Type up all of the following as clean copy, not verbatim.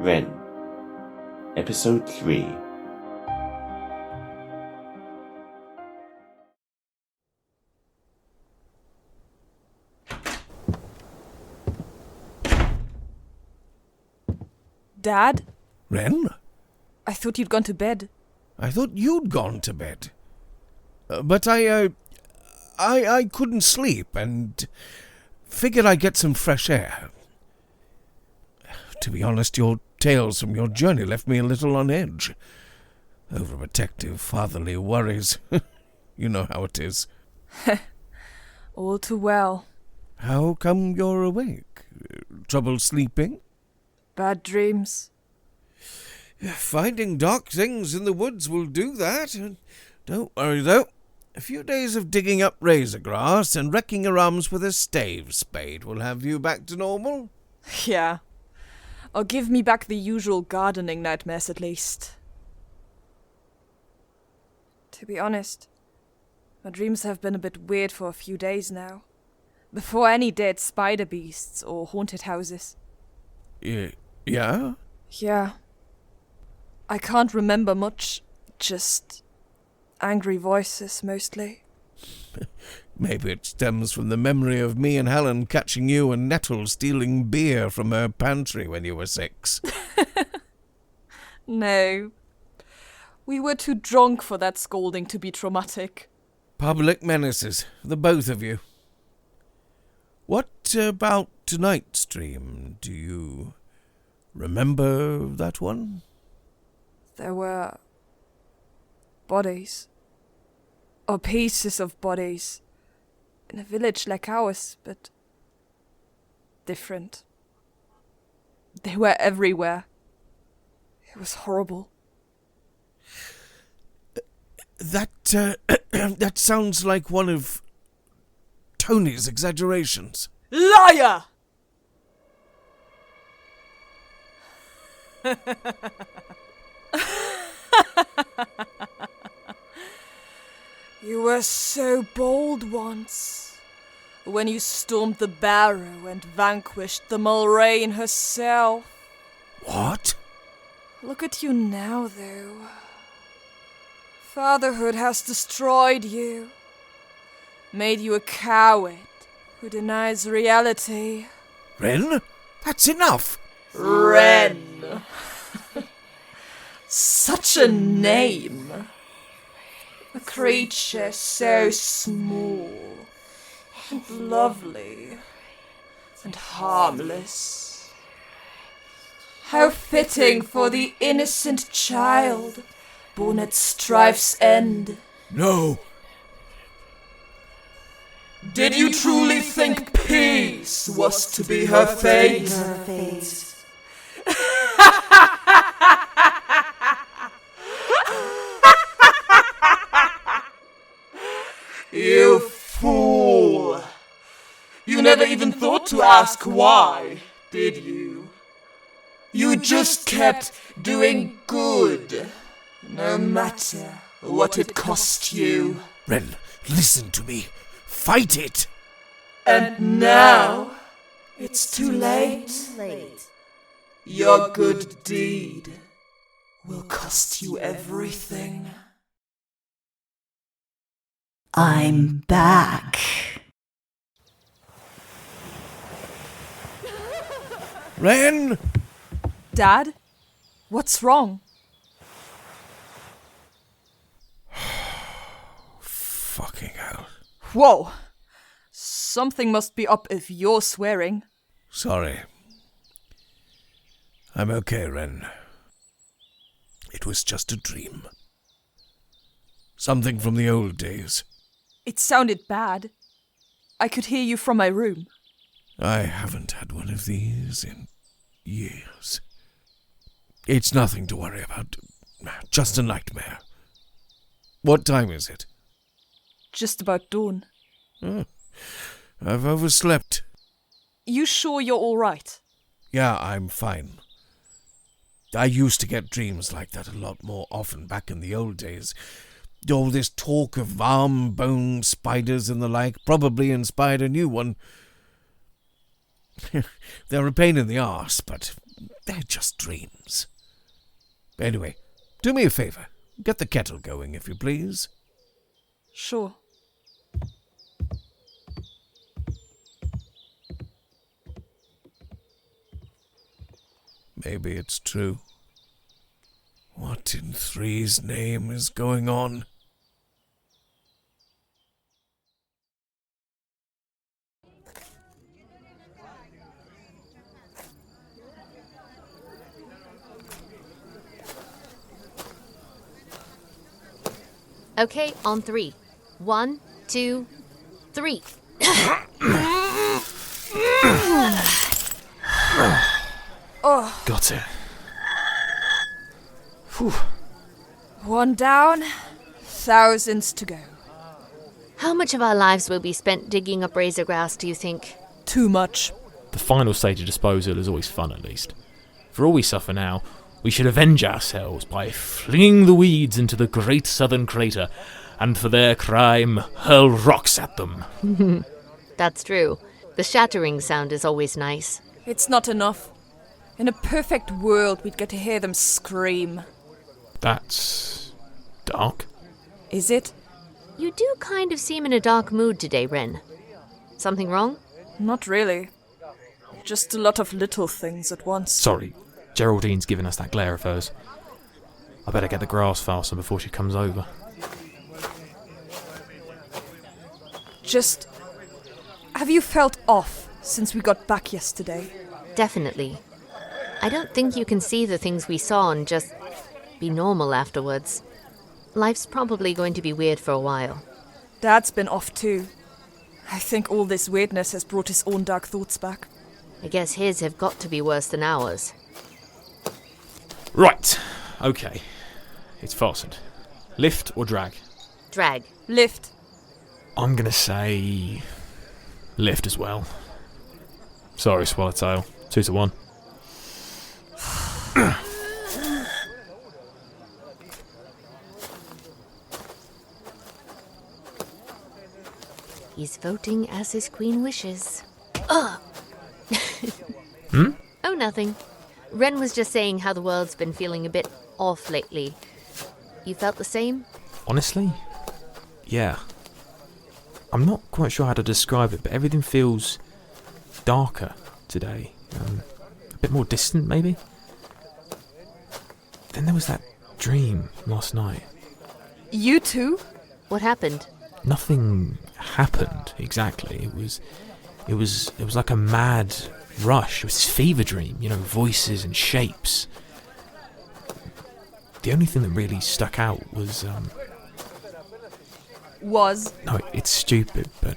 Wren, Episode 3. Dad? Wren? I thought you'd gone to bed. I thought you'd gone to bed. But I couldn't sleep and figured I'd get some fresh air. To be honest, your tales from your journey left me a little on edge. Overprotective, fatherly worries. You know how it is. All too well. How come you're awake? Trouble sleeping? Bad dreams. Finding dark things in the woods will do that. Don't worry, though. A few days of digging up razor grass and wrecking your arms with a stave spade will have you back to normal. Yeah. Or give me back the usual gardening nightmares at least. To be honest, my dreams have been a bit weird for a few days now. Before any dead spider beasts or haunted houses. Yeah? Yeah. I can't remember much, just angry voices mostly. Maybe it stems from the memory of me and Helen catching you and Nettle stealing beer from her pantry when you were 6. No. We were too drunk for that scolding to be traumatic. Public menaces, the both of you. What about tonight's dream? Do you remember that one? There were bodies. Or pieces of bodies. In a village like ours, but different. They were everywhere. It was horrible. That sounds like one of Tony's exaggerations. Liar! You were so bold once, when you stormed the barrow and vanquished the Mulrain herself. What? Look at you now, though. Fatherhood has destroyed you, made you a coward who denies reality. Wren? That's enough! Wren! Such a name! A creature so small and lovely and harmless. How fitting for the innocent child born at strife's end. No! Did you truly think peace was to be her fate? You fool! You never even thought to ask why, did you? You just kept doing good, no matter what it cost you. Wren, listen to me. Fight it! And now, it's too late. Your good deed will cost you everything. I'm back. Wren! Dad? What's wrong? Fucking hell. Whoa! Something must be up if you're swearing. Sorry. I'm okay, Wren. It was just a dream. Something from the old days. It sounded bad. I could hear you from my room. I haven't had one of these in years. It's nothing to worry about. Just a nightmare. What time is it? Just about dawn. Oh, I've overslept. You sure you're all right? Yeah, I'm fine. I used to get dreams like that a lot more often back in the old days. All this talk of arm-bone spiders and the like probably inspired a new one. They're a pain in the arse, but they're just dreams. Anyway, do me a favour. Get the kettle going, if you please. Sure. Maybe it's true. What in three's name is going on? Okay, on 3. 1, 2, 3. Got it. Whew. One down, thousands to go. How much of our lives will be spent digging up razor grass, do you think? Too much. The final stage of disposal is always fun, at least. For all we suffer now, we should avenge ourselves by flinging the weeds into the great southern crater, and for their crime, hurl rocks at them. That's true. The shattering sound is always nice. It's not enough. In a perfect world, we'd get to hear them scream. That's dark. Is it? You do kind of seem in a dark mood today, Wren. Something wrong? Not really. Just a lot of little things at once. Sorry, Geraldine's giving us that glare of hers. I better get the grass fastened before she comes over. Just... have you felt off since we got back yesterday? Definitely. I don't think you can see the things we saw and just be normal afterwards. Life's probably going to be weird for a while. Dad's been off too. I think all this weirdness has brought his own dark thoughts back. I guess his have got to be worse than ours. Right, okay. It's fastened. Lift or drag? Drag. Lift. I'm gonna say... lift as well. Sorry, Swallowtail. 2 to 1. He's voting as his queen wishes. Hmm? Oh, nothing. Wren was just saying how the world's been feeling a bit off lately. You felt the same? Honestly? Yeah. I'm not quite sure how to describe it, but everything feels darker today. A bit more distant, maybe? Then there was that dream last night. You too? What happened? Nothing happened exactly. It was like a mad rush. It was this fever dream, voices and shapes. The only thing that really stuck out was no, it's stupid, but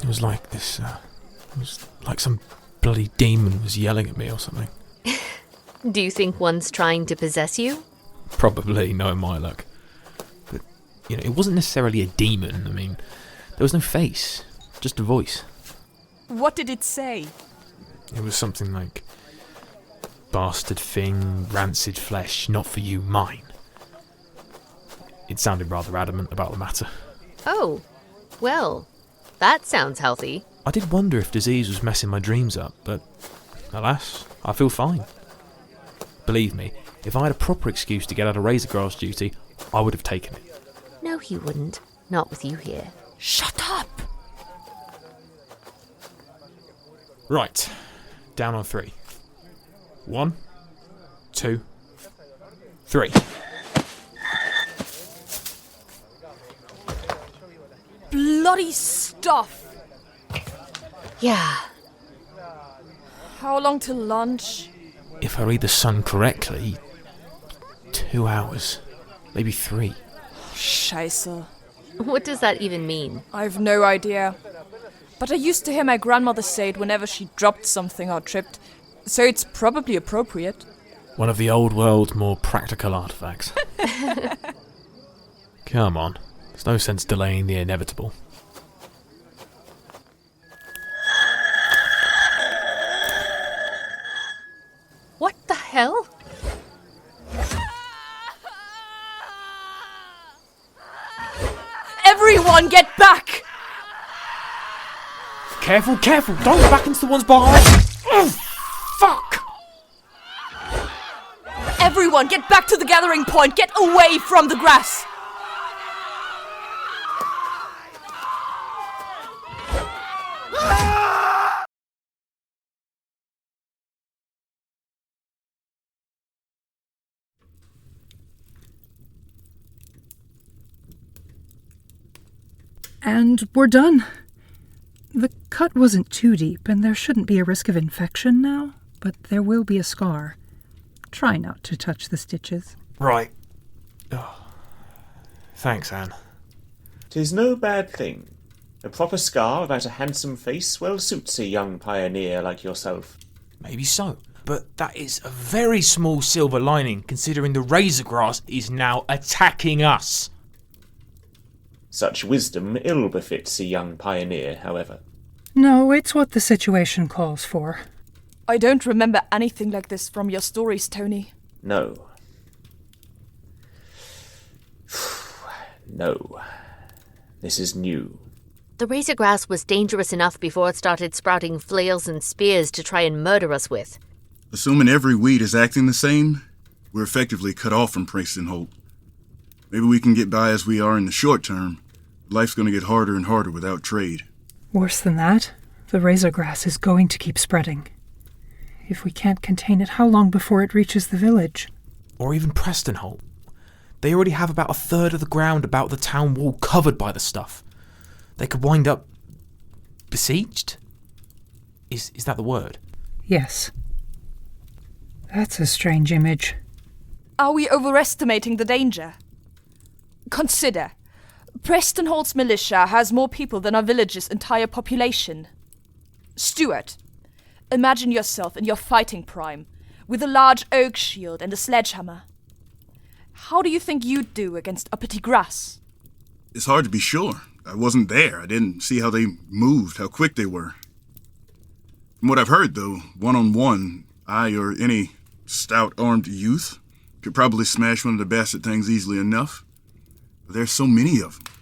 it was like this. It was like some bloody demon was yelling at me or something. Do you think one's trying to possess you? Probably, knowing my luck. But it wasn't necessarily a demon. I mean, there was no face, just a voice. What did it say? It was something like, "Bastard thing, rancid flesh, not for you, mine." It sounded rather adamant about the matter. Oh, well, that sounds healthy. I did wonder if disease was messing my dreams up, but alas, I feel fine. Believe me, if I had a proper excuse to get out of razor grass duty, I would have taken it. No, you wouldn't. Not with you here. Shut up! Right, down on 3. 1, 2, 3. Bloody stuff! Yeah. How long till lunch? If I read the sun correctly, 2 hours, maybe 3. Scheiße. What does that even mean? I've no idea. But I used to hear my grandmother say it whenever she dropped something or tripped, so it's probably appropriate. One of the old world's more practical artifacts. Come on, there's no sense delaying the inevitable. What the hell? Everyone get back! Careful, careful! Don't go back into the ones behind! Fuck! Everyone, get back to the gathering point! Get away from the grass! And we're done. The cut wasn't too deep, and there shouldn't be a risk of infection now, but there will be a scar. Try not to touch the stitches. Right. Oh. Thanks, Anne. 'Tis no bad thing. A proper scar about a handsome face well suits a young pioneer like yourself. Maybe so. But that is a very small silver lining, considering the razor grass is now attacking us. Such wisdom ill befits a young pioneer, however. No, it's what the situation calls for. I don't remember anything like this from your stories, Tony. No. No. This is new. The razor grass was dangerous enough before it started sprouting flails and spears to try and murder us with. Assuming every weed is acting the same, we're effectively cut off from Preston Holt. Maybe we can get by as we are in the short term. Life's going to get harder and harder without trade. Worse than that, the razor grass is going to keep spreading. If we can't contain it, how long before it reaches the village? Or even Preston Holt. They already have about a third of the ground about the town wall covered by the stuff. They could wind up besieged? Is that the word? Yes. That's a strange image. Are we overestimating the danger? Consider, Preston Holt's militia has more people than our village's entire population. Stuart, imagine yourself in your fighting prime, with a large oak shield and a sledgehammer. How do you think you'd do against uppity grass? It's hard to be sure. I wasn't there. I didn't see how they moved, how quick they were. From what I've heard, though, one-on-one, I or any stout-armed youth could probably smash one of the bastard things easily enough. But there's so many of them.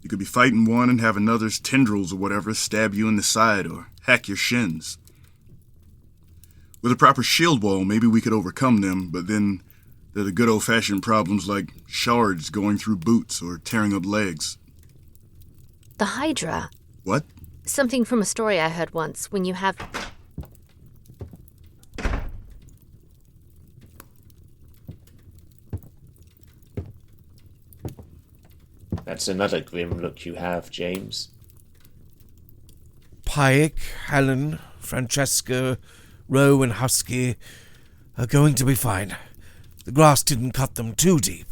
You could be fighting one and have another's tendrils or whatever stab you in the side or hack your shins. With a proper shield wall, maybe we could overcome them, but then there are the good old-fashioned problems like shards going through boots or tearing up legs. The Hydra. What? Something from a story I heard once. When you have... That's another grim look you have, James. Pike, Helen, Francesca, Roe and Husky are going to be fine. The grass didn't cut them too deep.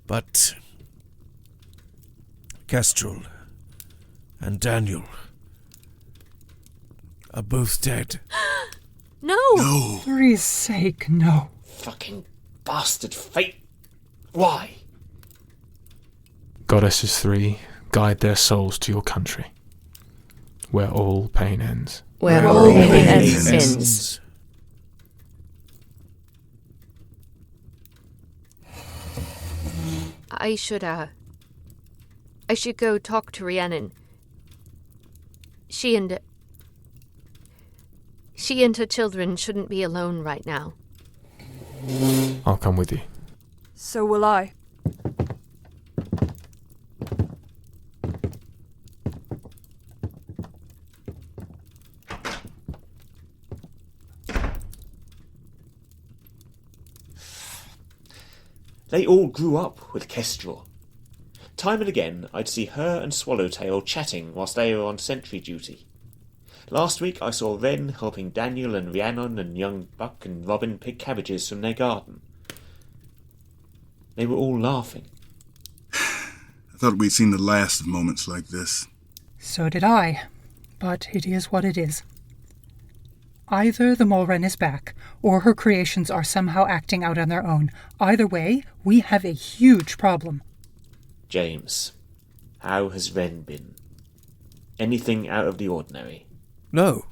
But Kestrel and Daniel are both dead. No! No! For his sake, no. Fucking bastard fate. Why? Goddesses three, guide their souls to your country, where all pain ends. Where all all pain pain ends. ends. I should go talk to Rhiannon. She and her children shouldn't be alone right now. I'll come with you. So will I. They all grew up with Kestrel. Time and again, I'd see her and Swallowtail chatting whilst they were on sentry duty. Last week I saw Wren helping Daniel and Rhiannon and young Buck and Robin pick cabbages from their garden. They were all laughing. I thought we'd seen the last of moments like this. So did I. But it is what it is. Either the Wren is back, or her creations are somehow acting out on their own. Either way, we have a huge problem. James, how has Wren been? Anything out of the ordinary? No.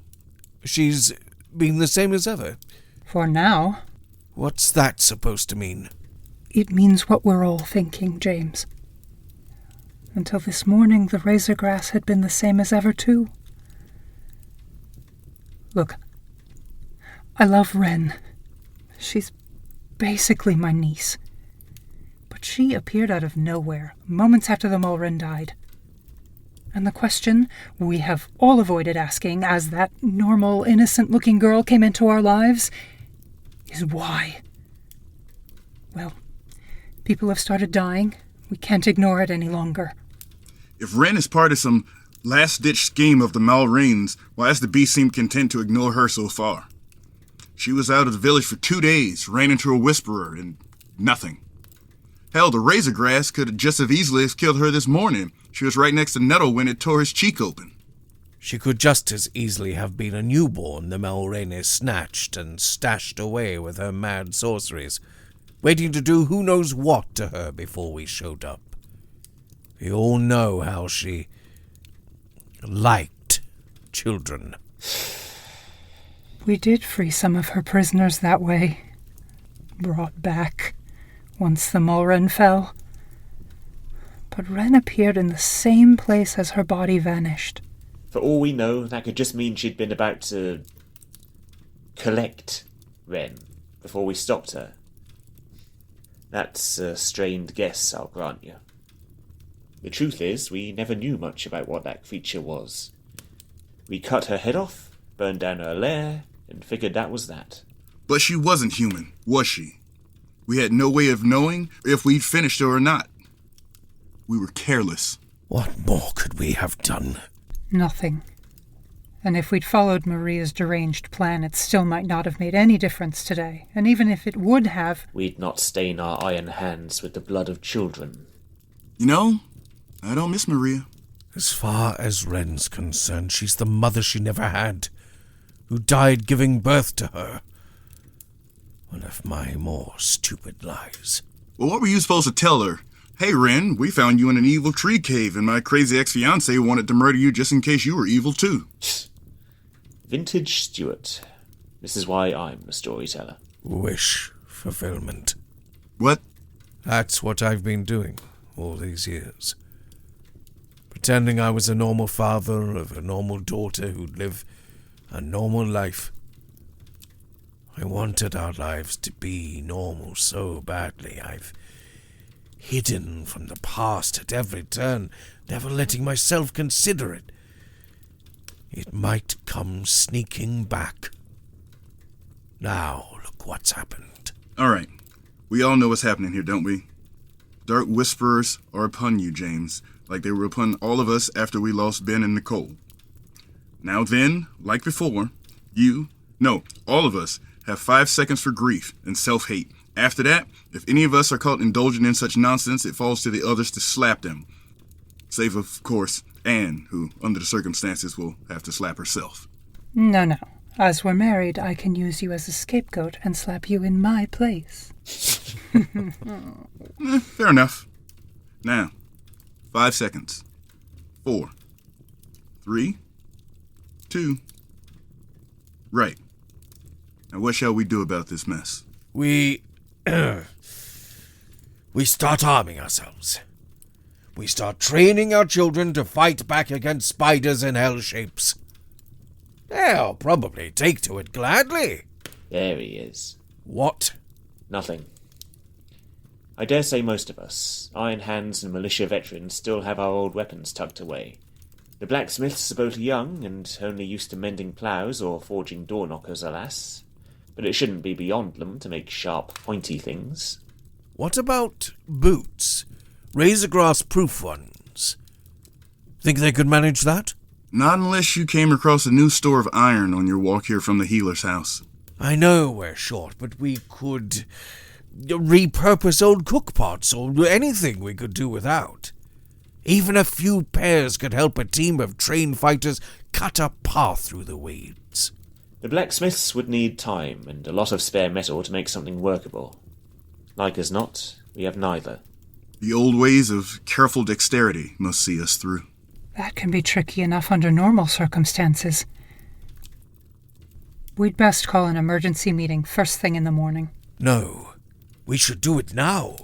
She's been the same as ever. For now. What's that supposed to mean? It means what we're all thinking, James. Until this morning, the razor grass had been the same as ever, too. Look, I love Wren. She's basically my niece. But she appeared out of nowhere, moments after the Wren died. And the question we have all avoided asking as that normal, innocent-looking girl came into our lives is why? Well, people have started dying. We can't ignore it any longer. If Wren is part of some last-ditch scheme of the Malrains, why has the beast seemed content to ignore her so far? She was out of the village for 2 days, ran into a whisperer, and nothing. Hell, the razor grass could have just as easily have killed her this morning. She was right next to Nettle when it tore his cheek open. She could just as easily have been a newborn the Malraine snatched and stashed away with her mad sorceries, waiting to do who knows what to her before we showed up. We all know how she liked children. We did free some of her prisoners that way. Brought back once the Wren fell. But Wren appeared in the same place as her body vanished. For all we know, that could just mean she'd been about to collect Wren before we stopped her. That's a strained guess, I'll grant you. The truth is, we never knew much about what that creature was. We cut her head off, burned down her lair, and figured that was that. But she wasn't human, was she? We had no way of knowing if we'd finished her or not. We were careless. What more could we have done? Nothing. And if we'd followed Maria's deranged plan, it still might not have made any difference today. And even if it would have... We'd not stain our iron hands with the blood of children. You know, I don't miss Maria. As far as Wren's concerned, she's the mother she never had, who died giving birth to her. One of my more stupid lies. Well, what were you supposed to tell her? Hey, Wren, we found you in an evil tree cave, and my crazy ex-fiancé wanted to murder you just in case you were evil, too. Vintage Stuart. This is why I'm a storyteller. Wish fulfillment. What? That's what I've been doing all these years. Pretending I was a normal father of a normal daughter who'd live a normal life. I wanted our lives to be normal so badly. I've hidden from the past at every turn, never letting myself consider it. It might come sneaking back. Now, look what's happened. All right. We all know what's happening here, don't we? Dark whisperers are upon you, James, like they were upon all of us after we lost Ben and Nicole. Now then, like before, all of us have 5 seconds for grief and self-hate. After that, if any of us are caught indulging in such nonsense, it falls to the others to slap them. Save, of course, Anne, who, under the circumstances, will have to slap herself. No. As we're married, I can use you as a scapegoat and slap you in my place. Fair enough. Now, 5 seconds. 4, 3, 2. Right. Now what shall we do about this mess? We start arming ourselves. We start training our children to fight back against spiders and hell shapes. They'll probably take to it gladly. There he is. What? Nothing. I dare say most of us, Iron Hands and militia veterans, still have our old weapons tucked away. The blacksmiths are both young and only used to mending ploughs or forging door knockers, alas. But it shouldn't be beyond them to make sharp, pointy things. What about boots? Razor-grass-proof ones. Think they could manage that? Not unless you came across a new store of iron on your walk here from the healer's house. I know we're short, but we could repurpose old cookpots or anything we could do without. Even a few pairs could help a team of trained fighters cut a path through the weeds. The blacksmiths would need time and a lot of spare metal to make something workable. Like as not, we have neither. The old ways of careful dexterity must see us through. That can be tricky enough under normal circumstances. We'd best call an emergency meeting first thing in the morning. No, we should do it now.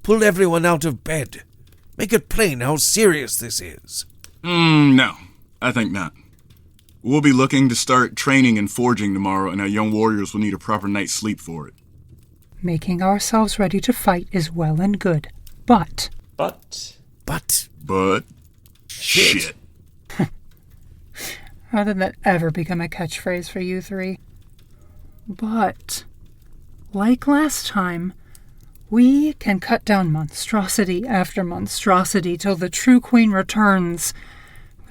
Pull everyone out of bed. Make it plain how serious this is. No, I think not. We'll be looking to start training and forging tomorrow, and our young warriors will need a proper night's sleep for it. Making ourselves ready to fight is well and good, but... But... Shit. How did that ever become a catchphrase for you three? But, like last time, we can cut down monstrosity after monstrosity till the true queen returns.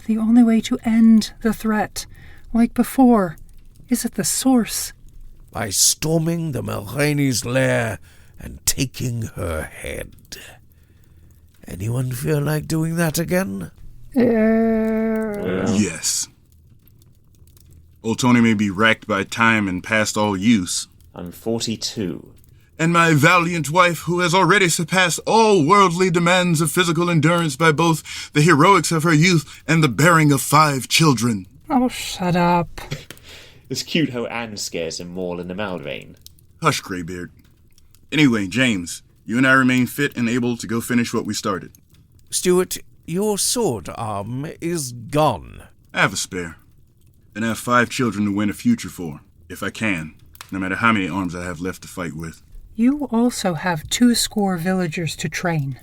The only way to end the threat, like before, is at the source. By storming the Mulroney's lair and taking her head. Anyone feel like doing that again? Yes. Old Tony may be racked by time and past all use. I'm 42. And my valiant wife, who has already surpassed all worldly demands of physical endurance by both the heroics of her youth and the bearing of 5 children. Oh, shut up. It's cute how Anne scares him more than the Malrain. Hush, Greybeard. Anyway, James, you and I remain fit and able to go finish what we started. Stuart, your sword arm is gone. I have a spare. And I have 5 children to win a future for, if I can, no matter how many arms I have left to fight with. You also have 200 villagers to train.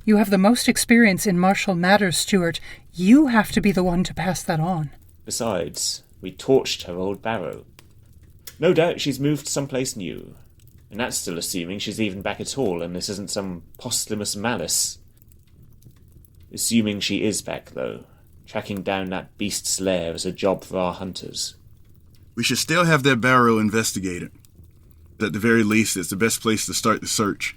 You have the most experience in martial matters, Stuart. You have to be the one to pass that on. Besides, we torched her old barrow. No doubt she's moved someplace new. And that's still assuming she's even back at all and this isn't some posthumous malice. Assuming she is back, though. Tracking down that beast's lair is a job for our hunters. We should still have that barrow investigated. At the very least, it's the best place to start the search.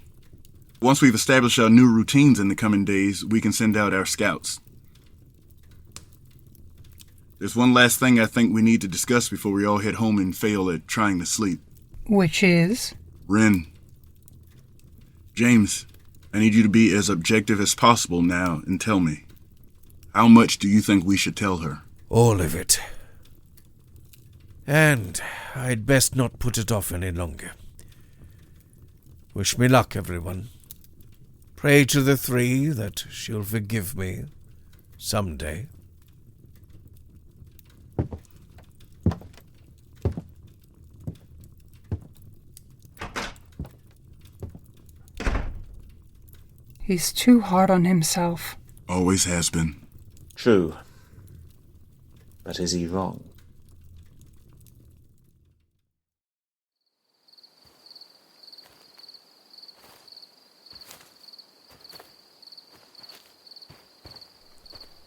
Once we've established our new routines in the coming days, we can send out our scouts. There's one last thing I think we need to discuss before we all head home and fail at trying to sleep. Which is? Wren. James, I need you to be as objective as possible now and tell me. How much do you think we should tell her? All of it. And I'd best not put it off any longer. Wish me luck, everyone. Pray to the 3 that she'll forgive me someday. He's too hard on himself. Always has been. True. But is he wrong?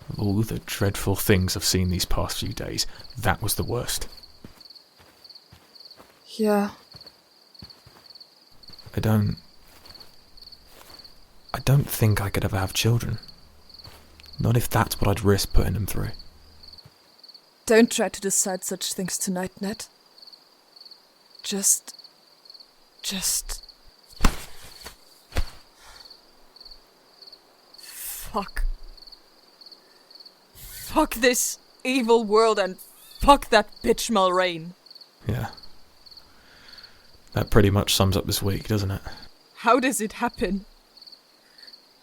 Of all the dreadful things I've seen these past few days, that was the worst. Yeah. I don't think I could ever have children. Not if that's what I'd risk putting them through. Don't try to decide such things tonight, Ned. Just... Fuck. Fuck this evil world and fuck that bitch Mulrain. Yeah. That pretty much sums up this week, doesn't it? How does it happen?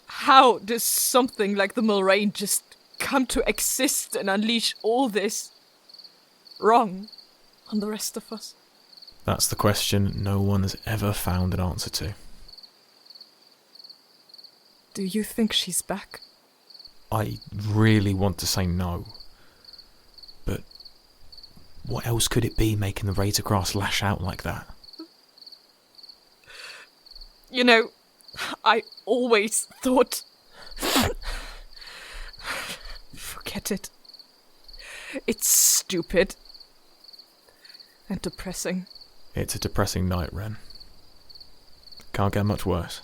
How does something like the Mulrain just come to exist and unleash all this wrong on the rest of us? That's the question no one has ever found an answer to. Do you think she's back? I really want to say no. But what else could it be making the Raider Grass lash out like that? You know, I always thought... Forget it. It's stupid. And depressing. It's a depressing night, Wren. Can't get much worse.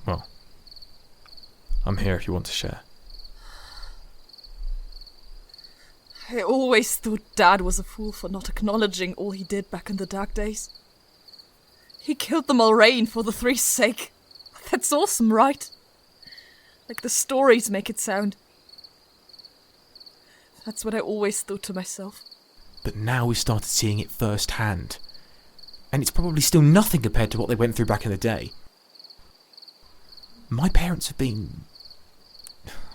Well, I'm here if you want to share. I always thought Dad was a fool for not acknowledging all he did back in the dark days. He killed the Mulrain for the 3's sake. That's awesome, right? Like the stories make it sound. That's what I always thought to myself. But now we've started seeing it firsthand. And it's probably still nothing compared to what they went through back in the day. My parents have been,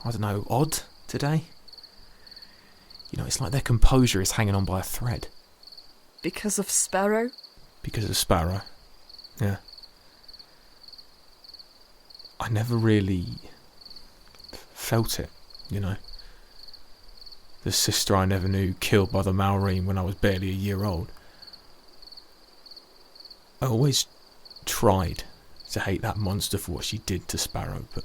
I don't know, odd today. It's like their composure is hanging on by a thread. Because of Sparrow? Because of Sparrow, yeah. I never really felt it, The sister I never knew killed by the Malrine when I was barely a year old. I always tried to hate that monster for what she did to Sparrow, but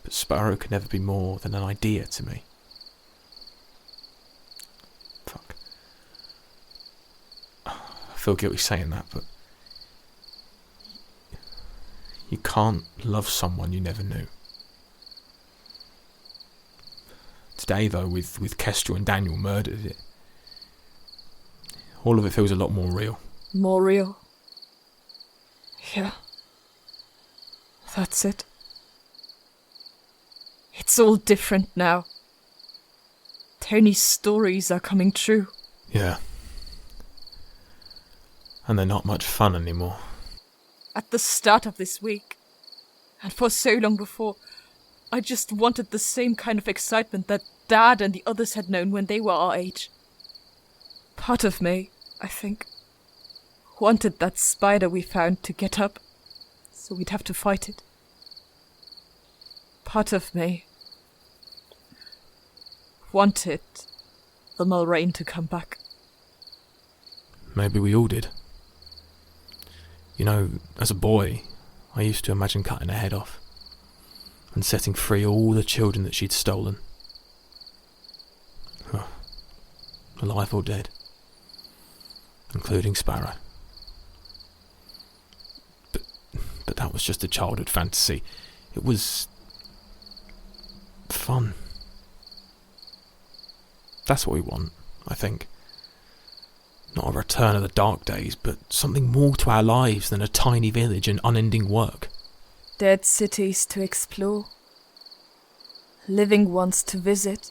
Sparrow could never be more than an idea to me. Fuck. I feel guilty saying that, but you can't love someone you never knew. Today, though, with Kestrel and Daniel murdered, all of it feels a lot more real. More real? Yeah. That's it. It's all different now. Tony's stories are coming true. Yeah. And they're not much fun anymore. At the start of this week, and for so long before, I just wanted the same kind of excitement that Dad and the others had known when they were our age. Part of me, I think, wanted that spider we found to get up, so we'd have to fight it. Part of me wanted the Malrine to come back. Maybe we all did. As a boy, I used to imagine cutting her head off and setting free all the children that she'd stolen. Alive or dead. Including Sparrow. But that was just a childhood fantasy. It was fun. That's what we want, I think. Not a return of the dark days, but something more to our lives than a tiny village and unending work. Dead cities to explore. Living ones to visit.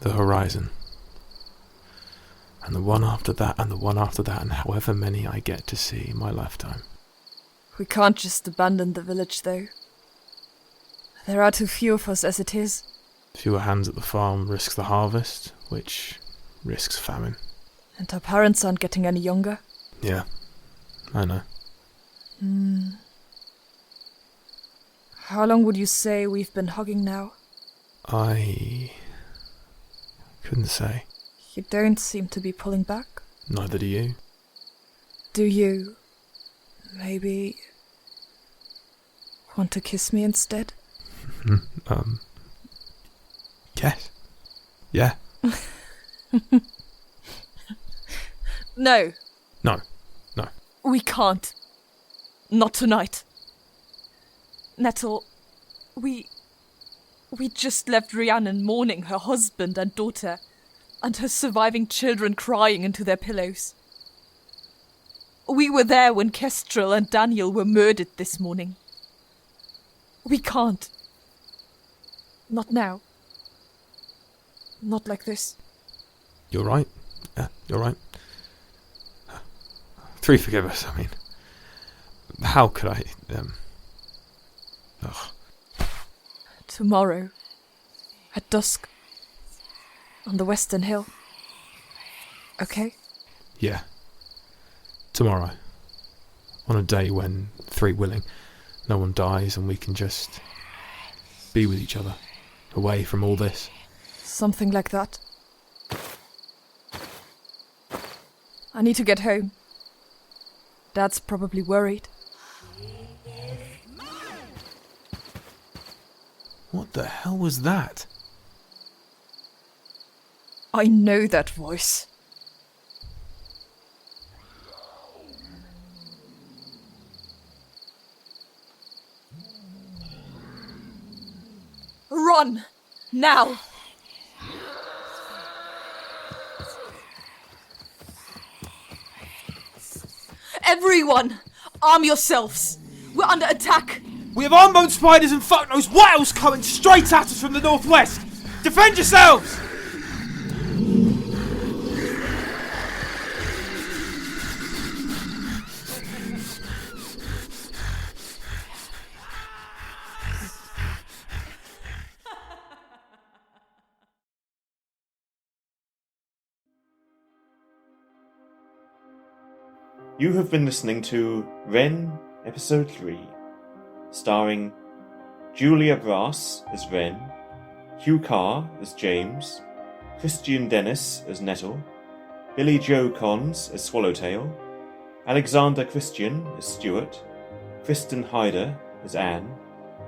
The horizon. And the one after that, and the one after that, and however many I get to see in my lifetime. We can't just abandon the village, though. There are too few of us as it is. Fewer hands at the farm risks the harvest, which risks famine. And our parents aren't getting any younger. Yeah, I know. How long would you say we've been hugging now? I couldn't say. You don't seem to be pulling back. Neither do you. Do you, maybe, want to kiss me instead? Yes. Yeah. No. No. We can't. Not tonight. Nettle, we just left Rhiannon mourning her husband and daughter, and her surviving children crying into their pillows. We were there when Kestrel and Daniel were murdered this morning. We can't. Not now. Not like this. You're right. Yeah, you're right. 3 forgive us, I mean. How could I, Tomorrow, at dusk, on the Western Hill. Okay? Yeah. Tomorrow. On a day when, 3 willing, no one dies and we can just be with each other. Away from all this. Something like that. I need to get home. Dad's probably worried. What the hell was that? I know that voice. Run! Now! Everyone! Arm yourselves! We're under attack! We have armbone spiders and fuck knows what else coming straight at us from the northwest! Defend yourselves! You have been listening to Wren, Episode 3, starring Julia Brass as Wren, Huw Carr as James, Christian Dennis as Nettle, Billie-Jo Konze as Swallowtail, Alexander Christian as Stuart, Kristen Heider as Anne,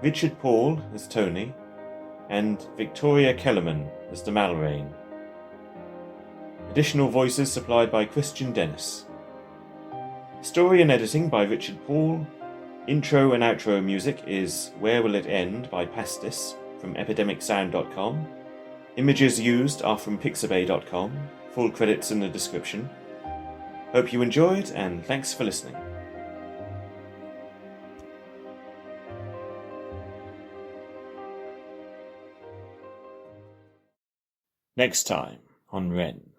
Richard Paul as Tony, and Victoria Kelemen as the Malrain. Additional voices supplied by Christian Dennis. Story and editing by Richard Paul. Intro and outro music is Where Will It End by Pastis from epidemicsound.com. Images used are from pixabay.com. Full credits in the description. Hope you enjoyed, and thanks for listening. Next time on Wren.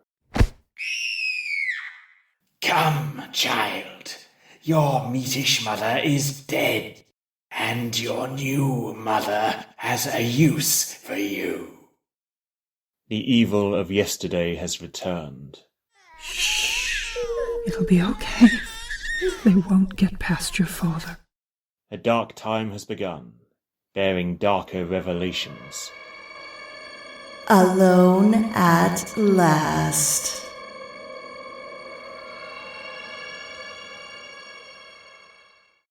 Come, child. Your meatish mother is dead, and your new mother has a use for you. The evil of yesterday has returned. Shh. It'll be okay. They won't get past your father. A dark time has begun, bearing darker revelations. Alone at last.